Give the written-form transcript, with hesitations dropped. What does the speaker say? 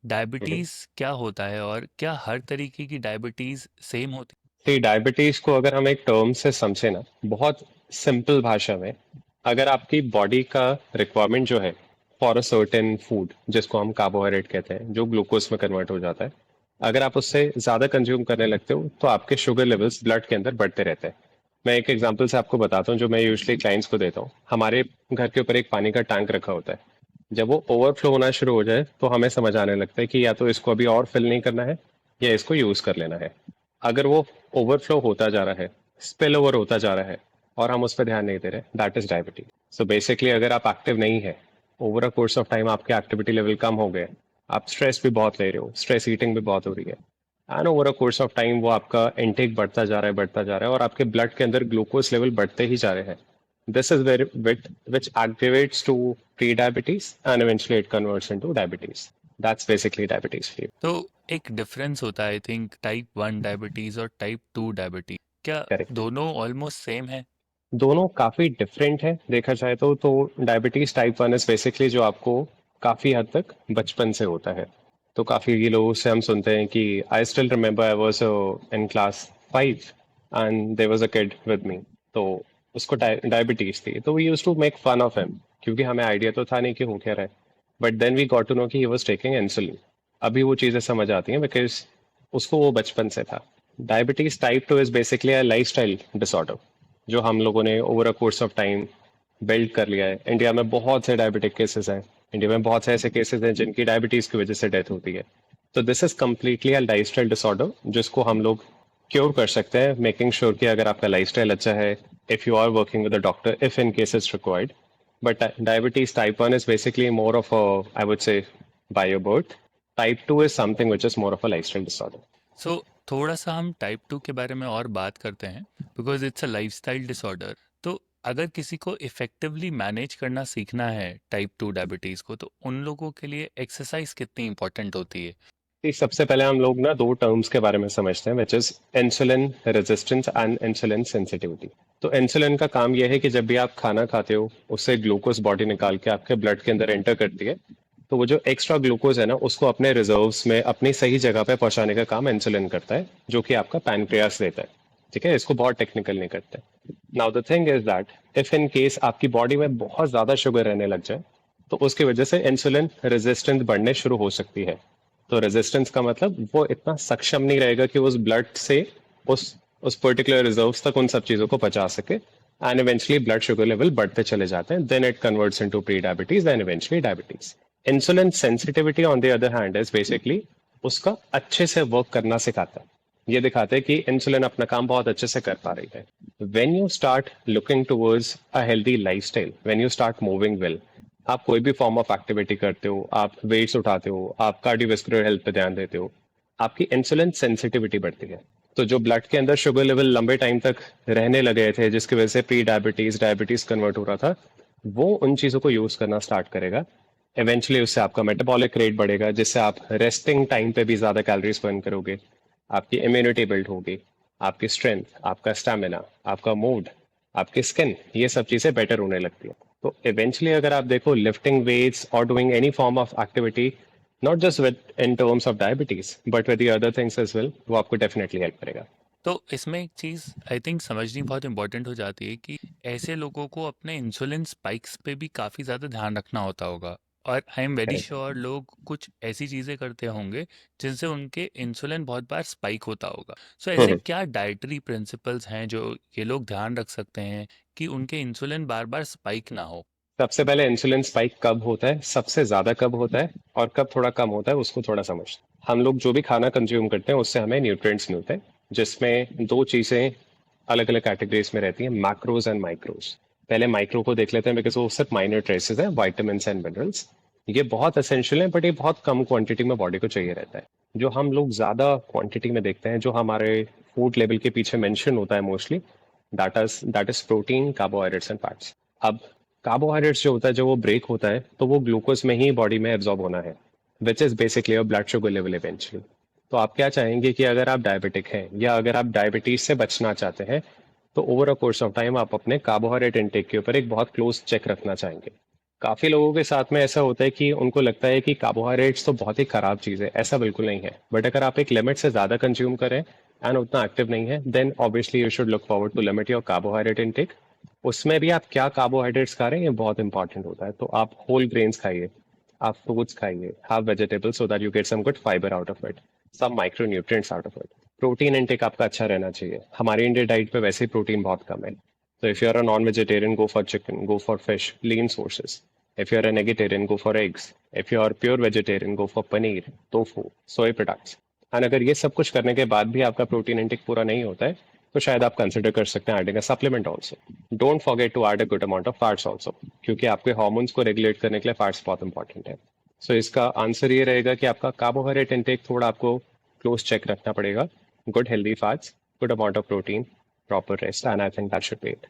हम्म। Diabetes क्या होता है और क्या हर तरीके की डायबिटीज सेम होती तो डायबिटीज को अगर हम एक टर्म से समझे ना, बहुत सिंपल भाषा में, अगर आपकी बॉडी का रिक्वायरमेंट जो है फॉर अ सर्टेन फूड, जिसको हम कार्बोहाइड्रेट कहते हैं, जो ग्लूकोज में कन्वर्ट हो जाता है, अगर आप उससे ज्यादा कंज्यूम करने लगते हो तो आपके शुगर लेवल्स ब्लड के अंदर बढ़ते रहते हैं। मैं एक एग्जांपल से आपको बताता हूँ जो मैं यूजुअली क्लाइंट्स को देता हूँ। हमारे घर के ऊपर एक पानी का टैंक रखा होता है। जब वो ओवरफ्लो होना शुरू हो जाए तो हमें समझ आने लगता है कि या तो इसको अभी और फिल नहीं करना है या इसको यूज कर लेना है। अगर वो ओवरफ्लो होता जा रहा है, स्पिल ओवर होता जा रहा है, और हम उस पर ध्यान नहीं दे रहे, that is diabetes. So basically अगर आप एक्टिव नहीं है, over a course of time आपके एक्टिविटी लेवल कम हो गए, आप स्ट्रेस भी बहुत ले रहे हो, स्ट्रेस ईटिंग भी बहुत हो रही है, and over a course of time वो आपका इनटेक बढ़ता जा रहा है, बढ़ता जा रहा है, और आपके ब्लड के अंदर ग्लूकोज लेवल बढ़ते ही जा रहे हैं, this is where which activates to pre-diabetes and eventually it converts into diabetes. That's basically diabetes for you. तो एक डिफरेंस होता है आई थिंक टाइप 1 डायबिटीज और टाइप 2 डायबिटीज, क्या Correct. दोनों ऑलमोस्ट सेम है? दोनों काफी डिफरेंट है देखा जाए तो डायबिटीज टाइप 1 इज बेसिकली जो आपको काफी हद तक बचपन से होता है। तो काफी ये लोगों से हम सुनते हैं कि I still remember I was in class 5 and there was a kid with me. तो उसको डायबिटीज थी, तो we used to make fun of him, क्योंकि हमें आइडिया तो था नहीं कि हो क्या रहा है। But then we got to know कि ही वाज टेकिंग इंसुलिन। अभी वो चीजें समझ आती हैं बिकॉज उसको वो बचपन से था। Diabetes type 2 is basically a lifestyle disorder जो हम लोगों ने over a course of time build कर लिया है। इंडिया में बहुत से डायबिटिक केसेस हैं। इंडिया में बहुत से ऐसे केसेस हैं जिनकी डायबिटीज की वजह से डेथ होती है। तो this is completely a lifestyle disorder जिसको हम लोग क्योर कर सकते हैं, मेकिंग श्योर कि अगर आपका लाइफस्टाइल अच्छा है, if you are working with a doctor, if in cases required. But diabetes type 1 is basically more of a, I would say, by your birth. Type 2 is something which is more of a lifestyle disorder. सो थोड़ा सा हम type 2 के बारे में और बात करते हैं because it's a lifestyle disorder. तो अगर किसी को इफेक्टिवली मैनेज करना सीखना है टाइप 2 डायबिटीज़ को, तो उन लोगों के लिए एक्सरसाइज कितनी इंपॉर्टेंट होती है? सबसे पहले हम लोग ना दो टर्म्स के बारे में समझते हैं, which is insulin resistance and insulin sensitivity. तो इंसुलिन का काम यह है कि जब भी आप खाना खाते हो, उससे ग्लूकोज बॉडी निकाल के आपके ब्लड के अंदर एंटर करती है। तो वो जो एक्स्ट्रा ग्लूकोज है ना, उसको अपने रिजर्व्स में अपनी सही जगह पे पहुंचाने का काम इंसुलिन करता है, जो कि आपका पैनक्रियास देता है। ठीक है, इसको बहुत टेक्निकल नहीं करते। Now the thing is that if in case आपकी बॉडी में बहुत ज्यादा शुगर रहने लग जाए, तो उसकी वजह से इंसुलिन रेजिस्टेंस बढ़ने शुरू हो सकती है। तो रेजिस्टेंस का मतलब वो इतना सक्षम नहीं रहेगा कि उस ब्लड से उस उस पर्टिकुलर रिजर्व्स तक उन सब चीजों को पचा सके, and eventually blood sugar level बढ़ते चले जाते हैं। Then it converts into pre diabetes and eventually diabetes. Insulin sensitivity on the other hand is basically उसका अच्छे से वर्क करना सिखाता है। ये दिखाते हैं कि इंसुलिन अपना काम बहुत अच्छे से कर पा रही है। When you start looking towards a healthy lifestyle, when you start moving well, आप कोई भी फॉर्म ऑफ एक्टिविटी करते हो, आप वेट्स उठाते हो, आप कार्डियोवास्कुलर हेल्थ पे ध्यान देते हो, आपकी इंसुलिन सेंसिटिविटी बढ़ती है। तो जो ब्लड के अंदर शुगर लेवल लंबे टाइम तक रहने लगे थे, जिसकी वजह से प्री डायबिटीज डायबिटीज कन्वर्ट हो रहा था, वो उन चीजों को यूज करना स्टार्ट करेगा। इवेंचुअली उससे आपका मेटाबॉलिक रेट बढ़ेगा, जिससे आप रेस्टिंग टाइम पे भी ज्यादा कैलोरीज बर्न करोगे, आपकी इम्यूनिटी बिल्ड होगी, आपकी स्ट्रेंथ, आपका स्टेमिना, आपका मूड, आपकी स्किन, ये सब चीजें बेटर होने लगती है। तो इवेंचुअली अगर आप देखो, लिफ्टिंग वेट्स और doing any form of activity, not just with in terms of diabetes but with the other things as well, वो आपको डेफिनेटली हेल्प करेगा। तो इसमें एक चीज़ आई थिंक समझनी बहुत इंपॉर्टेंट हो जाती है कि ऐसे लोगों को अपने इंसुलिन स्पाइक्स पे भी काफ़ी ज़्यादा ध्यान रखना होता होगा, और I am very correct. Sure लोग कुछ ऐसी चीज़ें करते होंगे जिनसे उनके इंसुलिन बहुत बार स्पाइक होता होगा। सो ऐसे क्या डाइटरी प्रिंसिपल्स हैं जो ये लोग ध्यान रख सकते हैं कि उनके इंसुलिन बार बार स्पाइक ना हो? सबसे पहले इंसुलिन स्पाइक कब होता है, सबसे ज्यादा कब होता है, और कब थोड़ा कम होता है, उसको थोड़ा समझ। हम लोग जो भी खाना कंज्यूम करते हैं उससे हमें न्यूट्रिएंट्स मिलते हैं, जिसमें दो चीजें अलग अलग कैटेगरीज में रहती हैं, मैक्रोज एंड माइक्रोज। पहले माइक्रो को देख लेते हैं बिकॉज वो सिर्फ माइनर ट्रेसेस है, वाइटामिन एंड मिनरल्स। ये बहुत असेंशियल है, बट ये बहुत कम क्वांटिटी में बॉडी को चाहिए रहता है। जो हम लोग ज्यादा क्वांटिटी में देखते हैं, जो हमारे फूड लेवल के पीछे मेंशन होता है mostly, that is protein, carbohydrates and fats. अब कार्बोहाइड्रेट्स जो होता है, जब वो ब्रेक होता है तो वो ग्लूकोज में ही बॉडी में एब्जॉर्ब होना है, which is basically your blood sugar level eventually. तो आप क्या चाहेंगे कि अगर आप डायबिटिक हैं या अगर आप डायबिटीज से बचना चाहते हैं, तो over a course of time आप अपने कार्बोहाइड्रेट इनटेक के ऊपर एक बहुत क्लोज चेक रखना चाहेंगे। काफी लोगों के साथ में ऐसा होता है कि उनको लगता है कि कार्बोहाइड्रेट्स तो बहुत ही खराब चीज है, ऐसा बिल्कुल नहीं है। बट अगर आप एक लिमिट से ज्यादा कंज्यूम करें एंड उतना एक्टिव नहीं है, then obviously you should look forward to limit your carbohydrate intake. उसमें भी आप क्या कार्बोहाइड्रेट्स खा रहे हैं ये बहुत इंपॉर्टेंट होता है। तो आप होल ग्रेन्स खाइए, आप फ्रूट्स खाइए, have vegetables so that you get some good fibre out of it, some micro nutrients out of it. Protein intake आपका अच्छा रहना चाहिए। हमारे इंडियन डाइट पे वैसे ही प्रोटीन बहुत कम है। So if you're a non-vegetarian, go for chicken, go for fish, lean sources. If you're a vegetarian, go for eggs. If you're pure vegetarian, go for paneer, tofu, soy products. And अगर ये सब कुछ करने के बाद भी आपका protein intake पूरा नहीं होता है, तो शायद आप कंसिडर कर सकते हैं adding a supplement also. Don't forget to add a good amount of fats also, क्योंकि आपके हार्मोन्स को रेगुलेट करने के लिए फैट्स बहुत इंपॉर्टेंट है। सो इसका आंसर ये रहेगा कि आपका कार्बोहाइड्रेट इंटेक थोड़ा आपको क्लोज चेक रखना पड़ेगा। Good healthy fats, good amount of protein, proper rest, and I think that should be it.